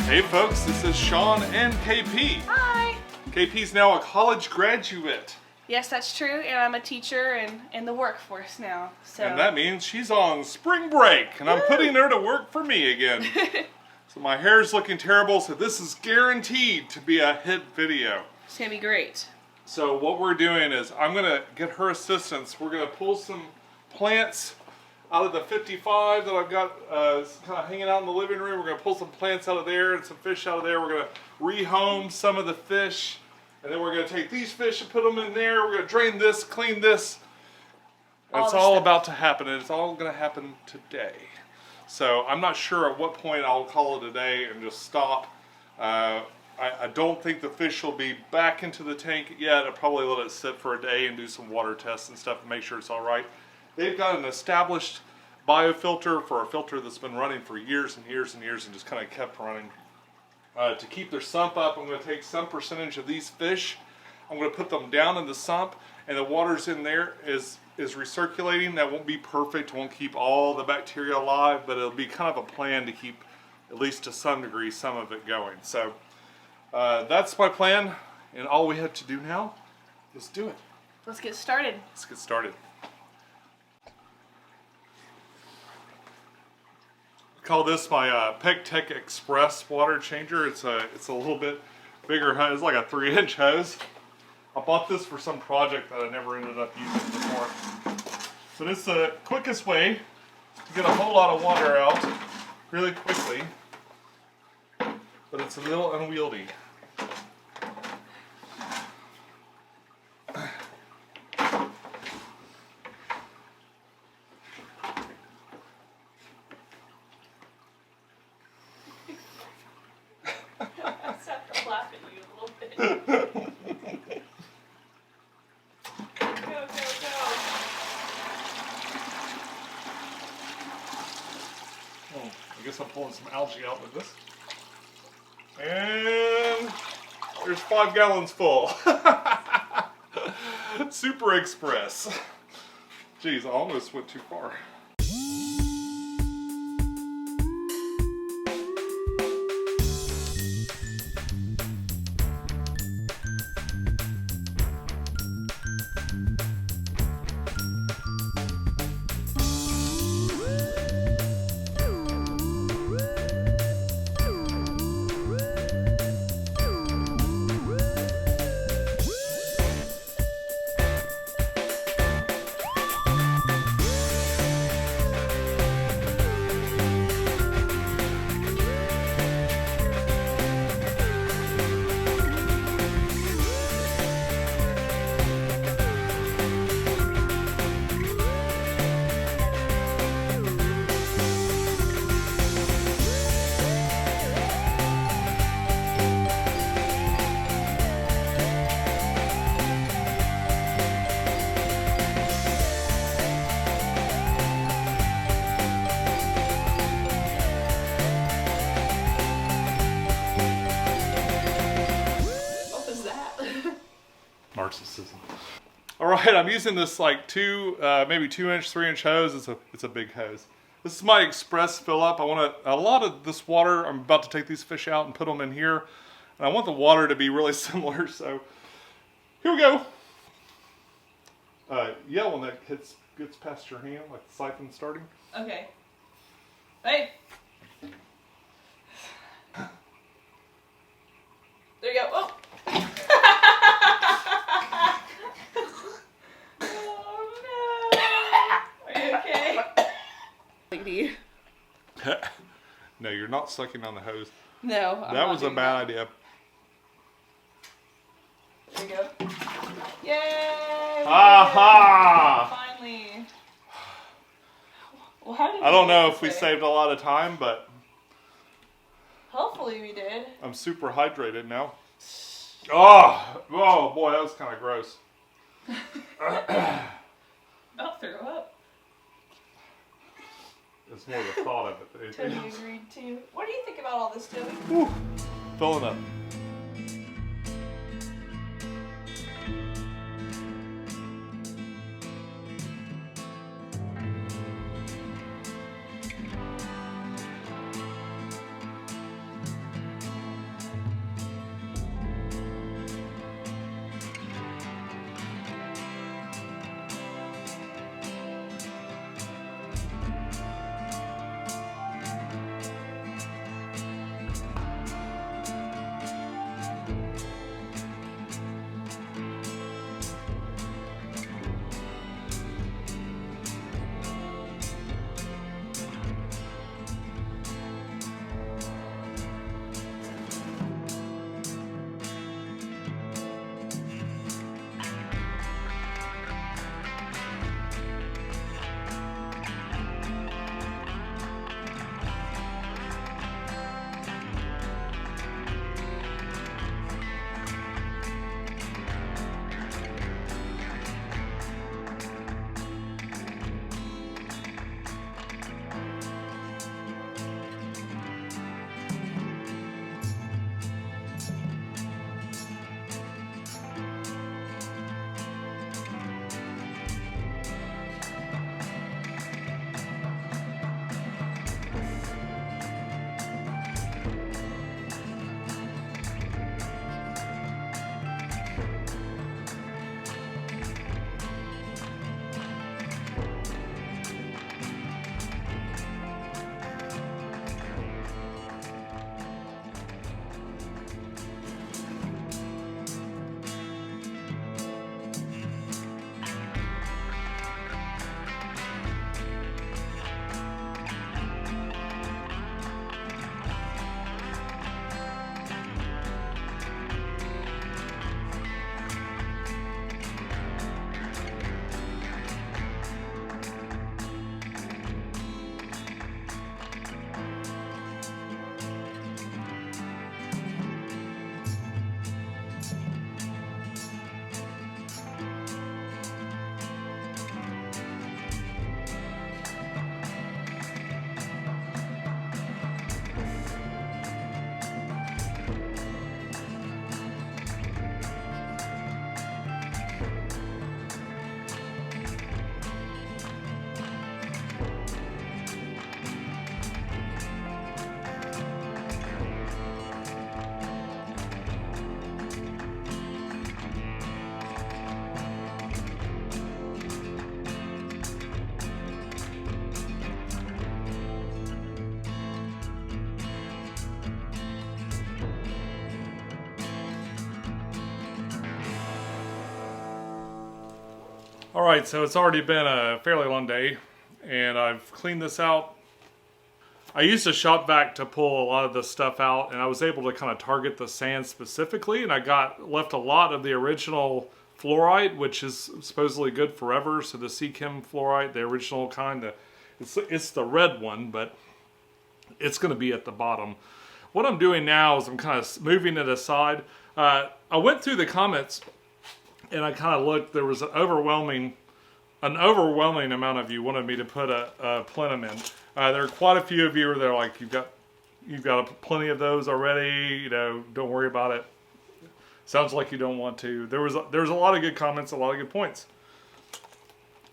Hey folks, this is Sean and KP. Hi! KP's now a college graduate. Yes, that's true, and I'm a teacher and in the workforce now. So. And that means she's on spring break, and I'm putting her to work for me again. So my hair's looking terrible, so this is guaranteed to be a hit video. It's gonna be great. So what we're doing is I'm gonna get her assistance. We're gonna pull some plants out of the 55 that I've got kind of hanging out in the living room. We're gonna pull some plants out of there and some fish out of there. We're gonna rehome some of the fish, and then we're gonna take these fish and put them in there. We're gonna drain this, clean this. And it's all about to happen, and it's all gonna happen today. So I'm not sure at what point I'll call it a day and just stop. I don't think the fish will be back into the tank yet. I'll probably let it sit for a day and do some water tests and stuff to make sure it's all right. They've got an established biofilter for a filter that's been running for years and years and years and just kind of kept running. To keep their sump up, I'm going to take some percentage of these fish. I'm going to put them down in the sump, and the water's in there is recirculating. That won't be perfect, won't keep all the bacteria alive, but it'll be kind of a plan to keep, at least to some degree, some of it going. So that's my plan, and all we have to do now is do it. Let's get started. Let's get started. I call this my pecktec Express water changer. It's a little bit bigger hose. It's like a 3-inch hose. I bought this for some project that I never ended up using before. So this is the quickest way to get a whole lot of water out really quickly, but it's a little unwieldy. I guess I'm pulling some algae out with this. And there's 5 gallons full. Super Express. Jeez, I almost went too far. Narcissism. All right, I'm using this like maybe 2-inch, 3-inch hose. It's a big hose. This is my express fill up. I want a lot of this water. I'm about to take these fish out and put them in here, and I want the water to be really similar. So here we go. Yell when that gets past your hand, like the siphon starting. Okay. Hey. There you go. Oh. No, you're not sucking on the hose. No, that was a bad idea. There you go. Yay! Aha! Finally. Well, how did I don't know if we saved a lot of time, but hopefully we did. I'm super hydrated now. Oh boy, that was kind of gross. I'll throw up. It's more the thought of it. Tony agreed too. What do you think about all this, Tony? Whew. Filling up. Alright, so it's already been a fairly long day, and I've cleaned this out. I used a shop vac to pull a lot of this stuff out, and I was able to kind of target the sand specifically, and I left a lot of the original fluorite, which is supposedly good forever. So the Seachem fluorite, the original kind, it's the red one, but it's going to be at the bottom. What I'm doing now is I'm kind of moving it aside. I went through the comments and I kind of looked. There was an overwhelming amount of you wanted me to put a plenum in. There are quite a few of you that are like, you've got plenty of those already. You know, don't worry about it. Sounds like you don't want to. There was a lot of good comments, a lot of good points.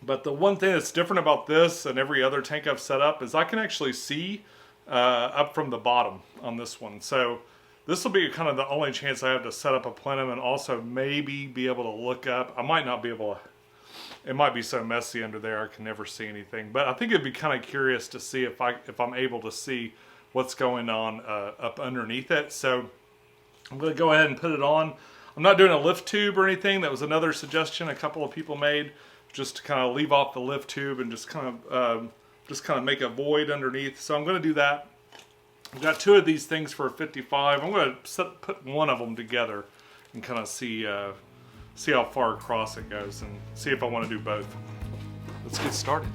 But the one thing that's different about this and every other tank I've set up is I can actually see up from the bottom on this one. So this will be kind of the only chance I have to set up a plenum and also maybe be able to look up. I might not be able to. It might be so messy under there I can never see anything. But I think it'd be kind of curious to see if I'm able to see what's going on up underneath it. So I'm going to go ahead and put it on. I'm not doing a lift tube or anything. That was another suggestion a couple of people made, just to kind of leave off the lift tube and just kind of make a void underneath. So I'm going to do that. I've got two of these things for a 55. I'm going to put one of them together and kind of see how far across it goes and see if I want to do both. Let's get started.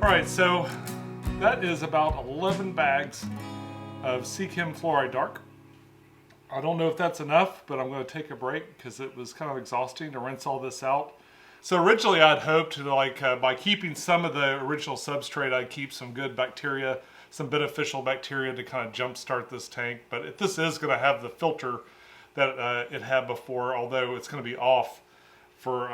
Alright, so that is about 11 bags of Seachem Fluoride Dark. I don't know if that's enough, but I'm going to take a break because it was kind of exhausting to rinse all this out. So originally I'd hoped to by keeping some of the original substrate, I'd keep some good bacteria, some beneficial bacteria to kind of jumpstart this tank. But if this is going to have the filter that it had before, although it's going to be off for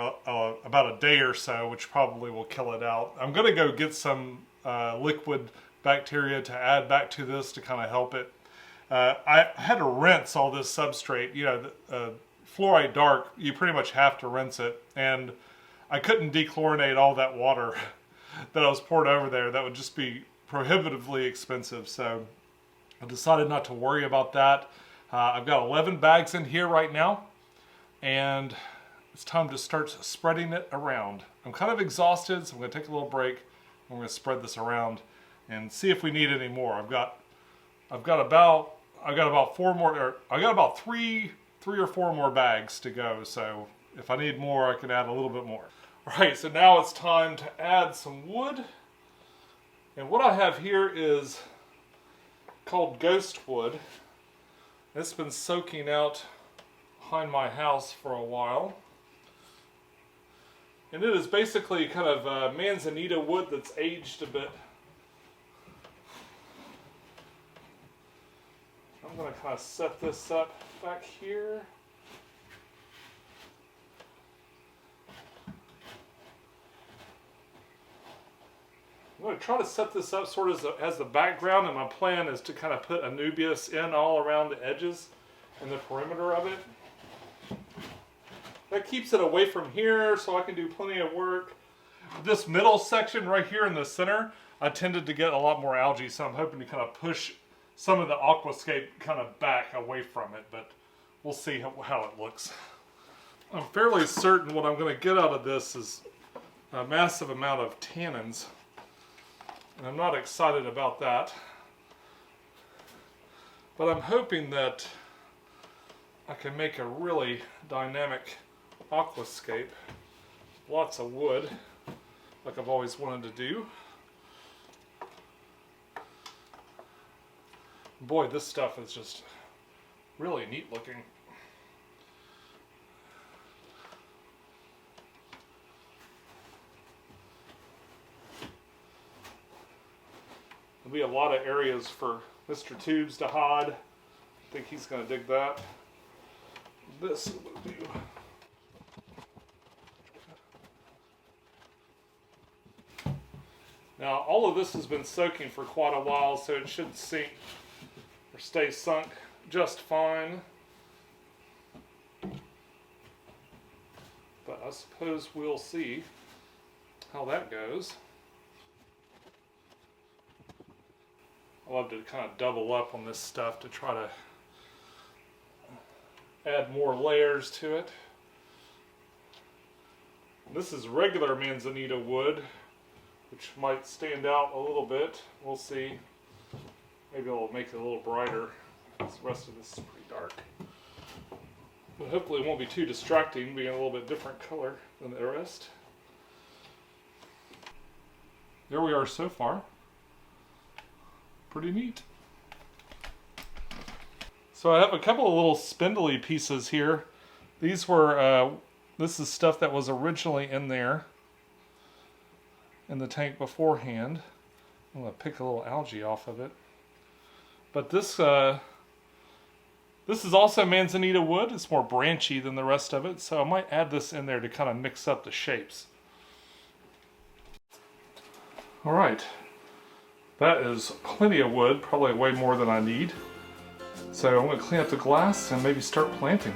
about a day or so, which probably will kill it out. I'm going to go get some liquid bacteria to add back to this to kind of help it. I had to rinse all this substrate. You know, Fluoride Dark, you pretty much have to rinse it, and I couldn't dechlorinate all that water that I was poured over there. That would just be prohibitively expensive, so I decided not to worry about that. I've got 11 bags in here right now, and it's time to start spreading it around. I'm kind of exhausted, so I'm going to take a little break. I'm going to spread this around and see if we need any more. I've got about four more, or I got about three or four more bags to go. So if I need more, I can add a little bit more. All right, so now it's time to add some wood. And what I have here is called Ghost Wood. It's been soaking out behind my house for a while. And it is basically kind of manzanita wood that's aged a bit. I'm going to kind of set this up back here. I'm going to try to set this up sort of as the background, and my plan is to kind of put Anubias in all around the edges and the perimeter of it. That keeps it away from here so I can do plenty of work. This middle section right here in the center, I tended to get a lot more algae, so I'm hoping to kind of push some of the aquascape kind of back away from it, but we'll see how it looks. I'm fairly certain what I'm going to get out of this is a massive amount of tannins. And I'm not excited about that, but I'm hoping that I can make a really dynamic aquascape. Lots of wood, like I've always wanted to do. Boy, this stuff is just really neat looking. There'll be a lot of areas for Mr. Tubes to hide. I think he's going to dig that. This will do. Now, all of this has been soaking for quite a while, so it should sink or stay sunk just fine. But I suppose we'll see how that goes. I love to kind of double up on this stuff to try to add more layers to it. This is regular manzanita wood, which might stand out a little bit. We'll see. Maybe it'll make it a little brighter. The rest of this is pretty dark. But hopefully it won't be too distracting, being a little bit different color than the rest. There we are so far. Pretty neat. So I have a couple of little spindly pieces here. These were, this is stuff that was originally in there in the tank beforehand. I'm going to pick a little algae off of it. But this is also manzanita wood. It's more branchy than the rest of it, so I might add this in there to kind of mix up the shapes. All right. That is plenty of wood, probably way more than I need. So I'm going to clean up the glass and maybe start planting.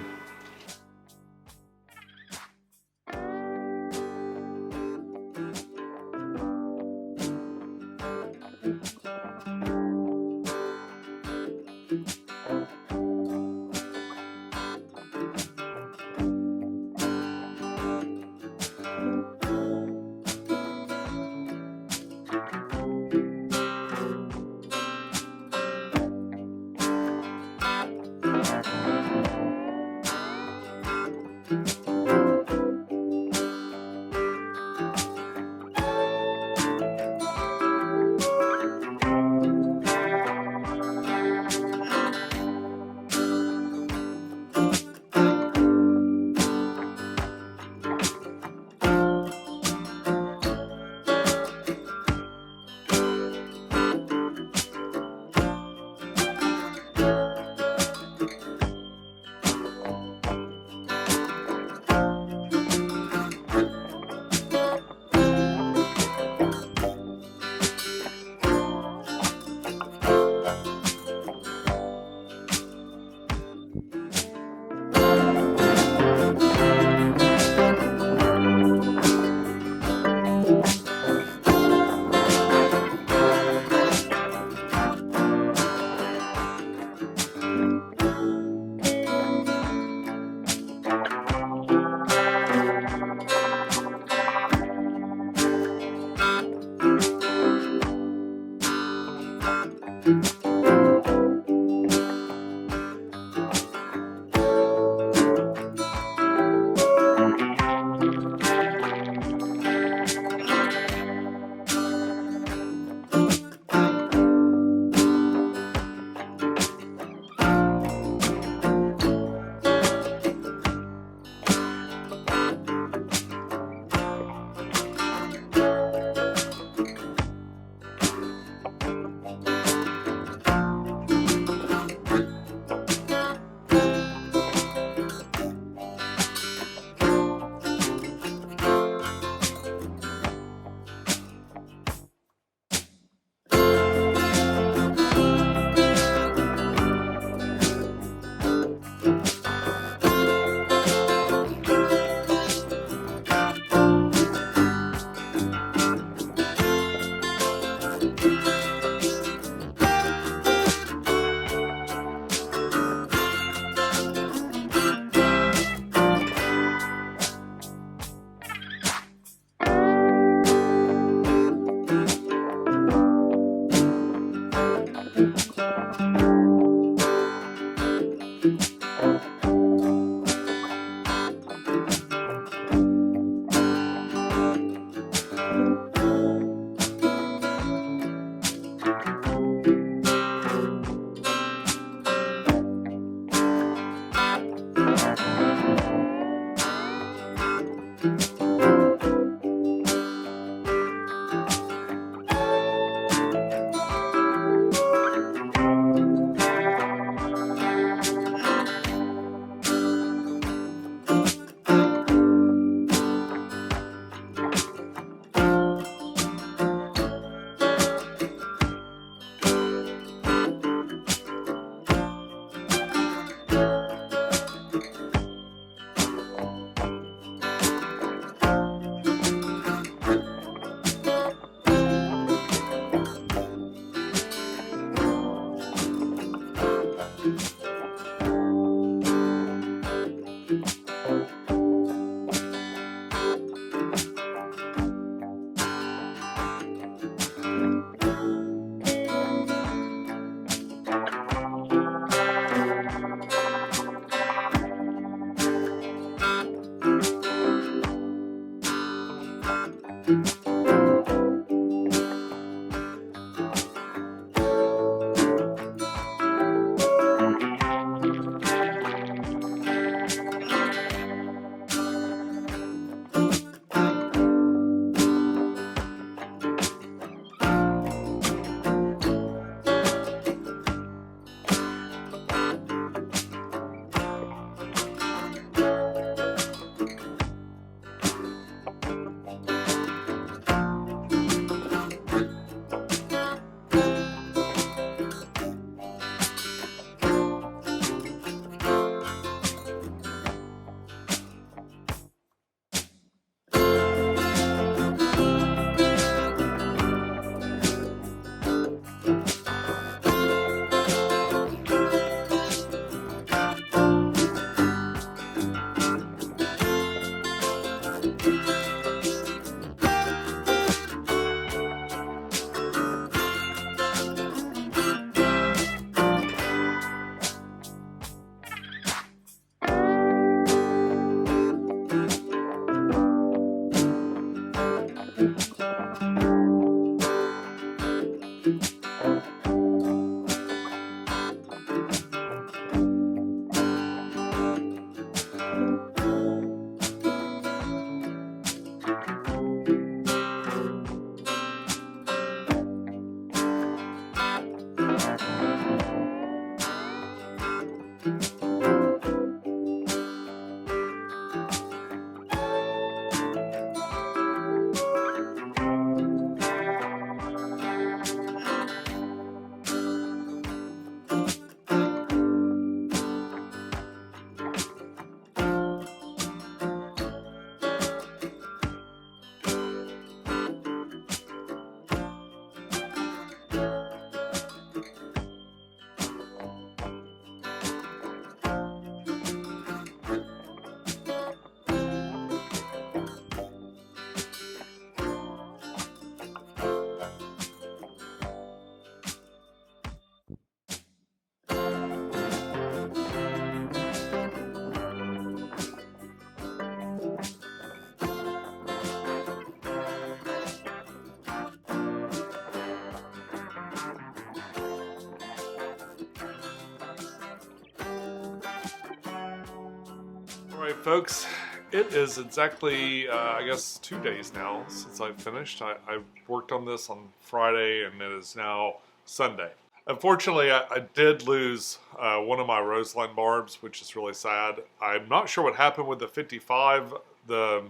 Alright folks, it is exactly, I guess 2 days now since I finished. I worked on this on Friday and it is now Sunday. Unfortunately, I did lose one of my roseline barbs, which is really sad. I'm not sure what happened with the 55. The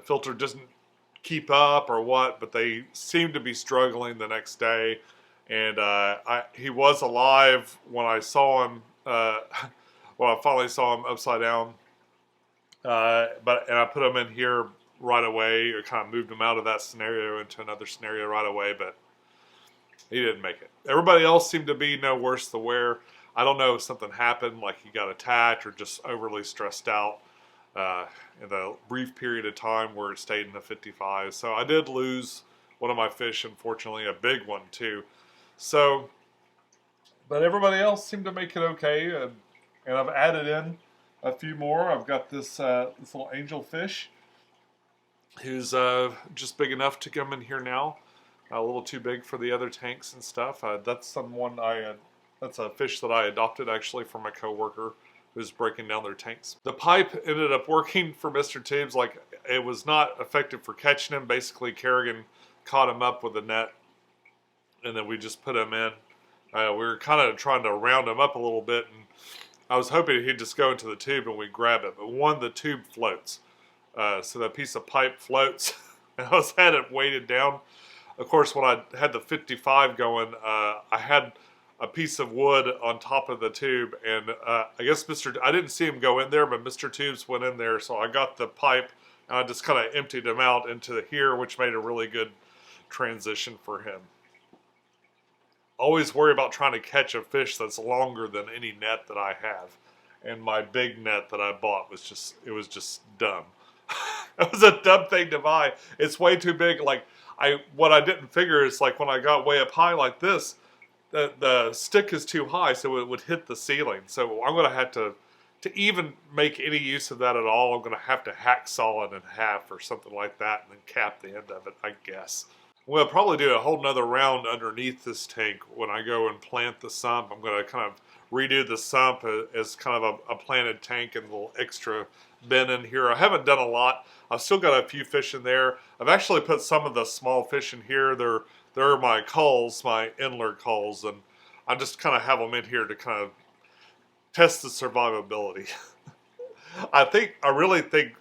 filter doesn't keep up or what, but they seem to be struggling the next day. And he was alive when I saw him. Well, I finally saw him upside down, and I put him in here right away, or kind of moved him out of that scenario into another scenario right away, but he didn't make it. Everybody else seemed to be no worse the wear. I don't know if something happened, like he got attacked or just overly stressed out in the brief period of time where it stayed in the 55. So I did lose one of my fish, unfortunately, a big one too. So, but everybody else seemed to make it okay. And I've added in a few more. I've got this this little angel fish who's just big enough to come in here now. A little too big for the other tanks and stuff. That's that's a fish that I adopted actually from a coworker who's breaking down their tanks. The pipe ended up working for Mr. Tubes. Like, it was not effective for catching him. Basically, Kerrigan caught him up with a net, and then we just put him in. We were kind of trying to round him up a little bit, and I was hoping he'd just go into the tube and we'd grab it. But the tube floats. So that piece of pipe floats. And I had it weighted down. Of course, when I had the 55 going, I had a piece of wood on top of the tube, and I guess I didn't see him go in there, but Mr. Tubes went in there, so I got the pipe and I just kind of emptied him out into here, which made a really good transition for him. Always worry about trying to catch a fish that's longer than any net that I have, and my big net that I bought was just dumb. It was a dumb thing to buy. It's way too big. Like what I didn't figure is like when I got way up high like this, the stick is too high, so it would hit the ceiling. So I'm going to have to even make any use of that at all, I'm going to have to hacksaw it in half or something like that and then cap the end of it, I guess. We'll probably do a whole nother round underneath this tank when I go and plant the sump. I'm going to kind of redo the sump as kind of a planted tank and a little extra bin in here. I haven't done a lot. I've still got a few fish in there. I've actually put some of the small fish in here. They're my culls, my Endler culls, and I just kind of have them in here to kind of test the survivability. I really think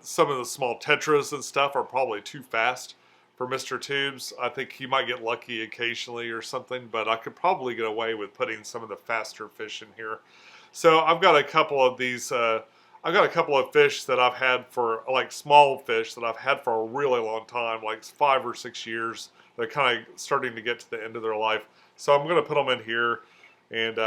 some of the small tetras and stuff are probably too fast for Mr. Tubes. I think he might get lucky occasionally or something, but I could probably get away with putting some of the faster fish in here. So I've got a couple of these, I've got a couple of fish that I've had for, like small fish that I've had for a really long time, like 5 or 6 years. They're kind of starting to get to the end of their life. So I'm going to put them in here. And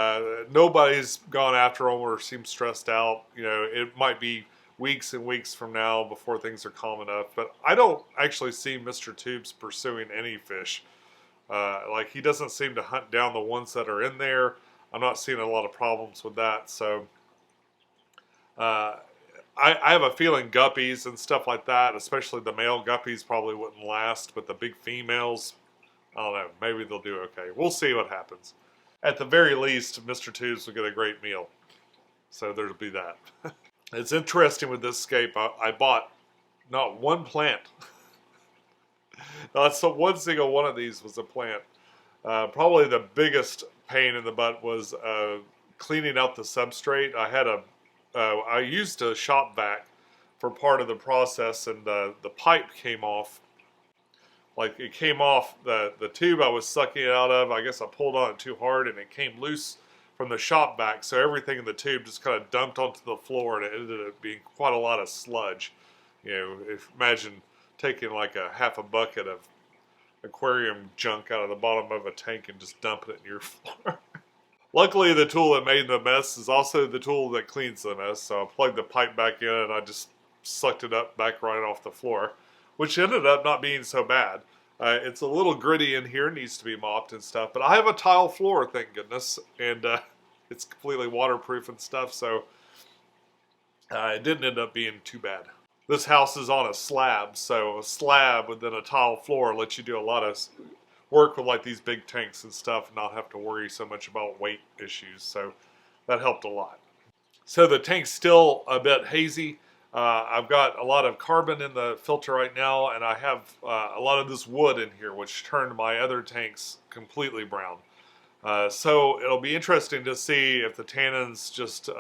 nobody's gone after them or seems stressed out. You know, it might be weeks and weeks from now before things are calm enough. But I don't actually see Mr. Tubes pursuing any fish. Like, he doesn't seem to hunt down the ones that are in there. I'm not seeing a lot of problems with that. So I have a feeling guppies and stuff like that, especially the male guppies, probably wouldn't last. But the big females, I don't know, maybe they'll do okay. We'll see what happens. At the very least, Mr. Tubes will get a great meal. So there'll be that. It's interesting with this scape. I bought not one plant. Not one single one of these was a plant. Probably the biggest pain in the butt was cleaning out the substrate. I used a shop vac for part of the process, and the pipe came off. Like, it came off the tube I was sucking it out of. I guess I pulled on it too hard and it came loose from the shop vac. So everything in the tube just kind of dumped onto the floor, and it ended up being quite a lot of sludge. You know, imagine taking like half a bucket of aquarium junk out of the bottom of a tank and just dumping it in your floor. Luckily, the tool that made the mess is also the tool that cleans the mess. So I plugged the pipe back in and I just sucked it up back right off the floor, which ended up not being so bad. It's a little gritty in here, needs to be mopped and stuff, but I have a tile floor, thank goodness, and it's completely waterproof and stuff, so it didn't end up being too bad. This house is on a slab, so a slab within a tile floor lets you do a lot of work with like these big tanks and stuff and not have to worry so much about weight issues, so that helped a lot. So the tank's still a bit hazy. I've got a lot of carbon in the filter right now, and I have a lot of this wood in here, which turned my other tanks completely brown. So it'll be interesting to see if the tannins just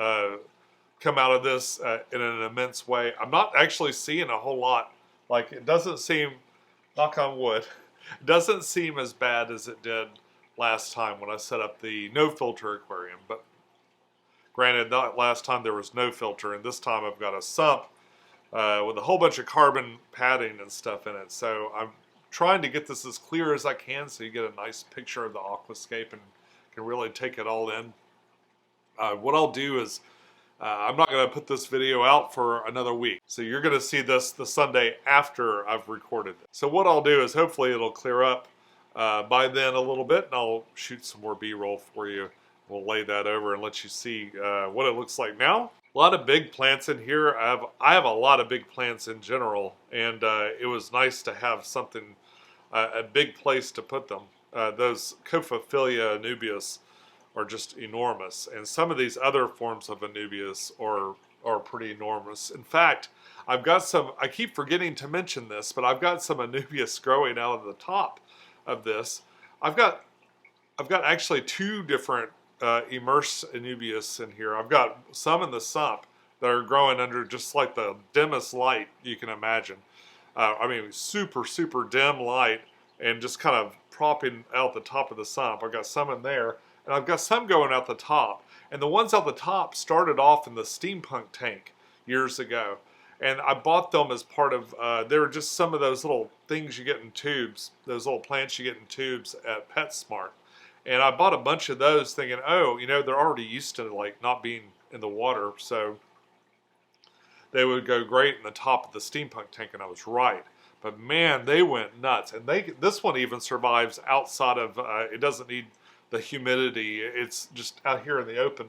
come out of this in an immense way. I'm not actually seeing a whole lot. Like, it doesn't seem, knock on wood, it doesn't seem as bad as it did last time when I set up the no filter aquarium. But granted, that last time there was no filter, and this time I've got a sump with a whole bunch of carbon padding and stuff in it. So I'm trying to get this as clear as I can so you get a nice picture of the aquascape and can really take it all in. What I'll do is, I'm not going to put this video out for another week. So you're going to see this the Sunday after I've recorded it. So what I'll do is hopefully it'll clear up by then a little bit, and I'll shoot some more B-roll for you. We'll lay that over and let you see what it looks like now. A lot of big plants in here. I have a lot of big plants in general, and it was nice to have something, a big place to put them. Those Cophophilia anubias are just enormous, and some of these other forms of anubias are pretty enormous. In fact, I've got some, I keep forgetting to mention this, but I've got some anubias growing out of the top of this. I've got actually 2 different immerse anubias in here. I've got some in the sump that are growing under just like the dimmest light you can imagine. I mean, super, super dim light, and just kind of propping out the top of the sump. I've got some in there, and I've got some going out the top. And the ones out the top started off in the steampunk tank years ago. And I bought them as part of, they were just some of those little things you get in tubes, those little plants you get in tubes at PetSmart. And I bought a bunch of those thinking, oh, you know, they're already used to like not being in the water, so they would go great in the top of the steampunk tank, and I was right. But man, they went nuts. And this one even survives outside of, it doesn't need the humidity. It's just out here in the open,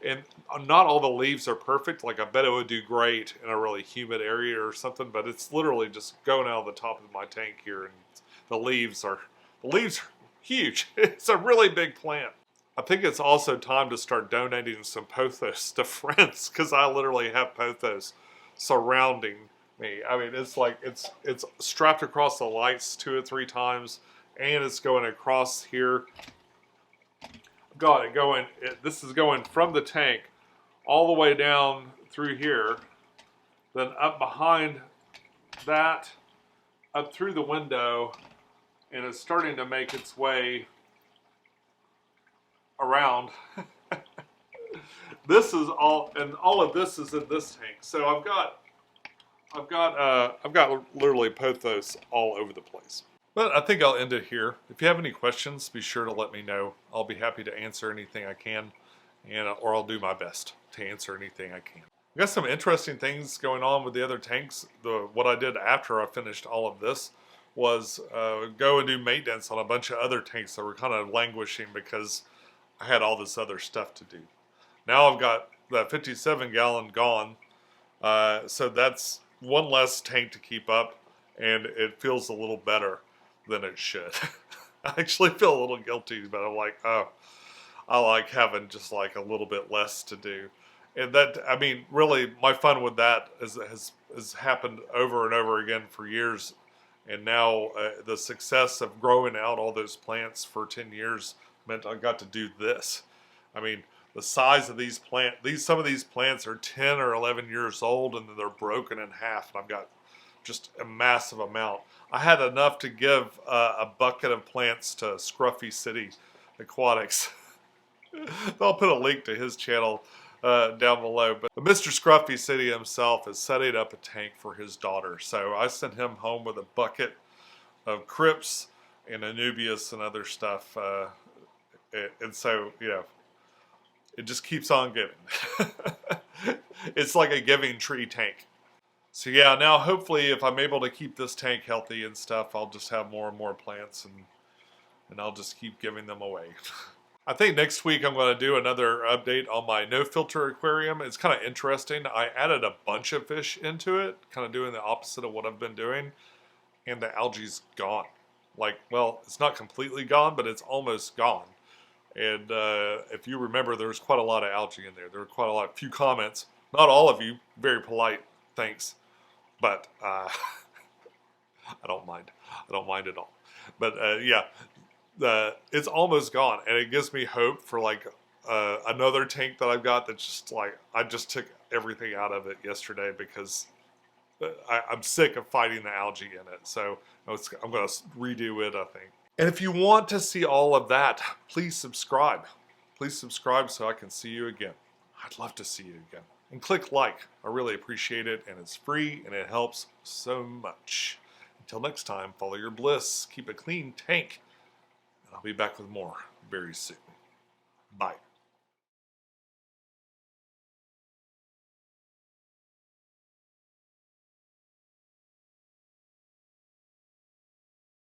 and not all the leaves are perfect. Like I bet it would do great in a really humid area or something, but it's literally just going out of the top of my tank here, and the leaves are huge. It's a really big plant. I think it's also time to start donating some pothos to friends, because I literally have pothos surrounding me. I mean, it's like it's strapped across the lights 2 or 3 times, and it's going across here. Got it going. This is going from the tank all the way down through here, then up behind that, up through the window, and it's starting to make its way around. This is all, and all of this is in this tank. So I've got literally pothos all over the place. But I think I'll end it here. If you have any questions, be sure to let me know. I'll be happy to answer anything I can, or I'll do my best to answer anything I can. I got some interesting things going on with the other tanks. What I did after I finished all of this was go and do maintenance on a bunch of other tanks that were kind of languishing because I had all this other stuff to do. Now I've got that 57-gallon gone, so that's one less tank to keep up, and it feels a little better than it should. I actually feel a little guilty, but I'm like, oh, I like having just like a little bit less to do. And that, I mean, really, my fun with that has happened over and over again for years. And now the success of growing out all those plants for 10 years meant I got to do this. I mean, the size of these plants, some of these plants are 10 or 11 years old, and they're broken in half. And I've got just a massive amount. I had enough to give a bucket of plants to Scruffy City Aquatics. I'll put a link to his channel down below. But Mr. Scruffy City himself is setting up a tank for his daughter. So I sent him home with a bucket of crypts and anubias and other stuff. And so, you know, it just keeps on giving. It's like a giving tree tank. So yeah, now hopefully if I'm able to keep this tank healthy and stuff, I'll just have more and more plants, and I'll just keep giving them away. I think next week I'm going to do another update on my no-filter aquarium. It's kind of interesting. I added a bunch of fish into it, kind of doing the opposite of what I've been doing, and the algae's gone. Like, well, it's not completely gone, but it's almost gone. And if you remember, there was quite a lot of algae in there. There were quite a few comments. Not all of you, very polite, thanks. But I don't mind. I don't mind at all. But yeah, it's almost gone, and it gives me hope for like another tank that I've got that's just like, I just took everything out of it yesterday because I'm sick of fighting the algae in it. So I'm going to redo it, I think. And if you want to see all of that, please subscribe. Please subscribe so I can see you again. I'd love to see you again. And click like. I really appreciate it, and it's free, and it helps so much. Until next time, follow your bliss, keep a clean tank, and I'll be back with more very soon. Bye.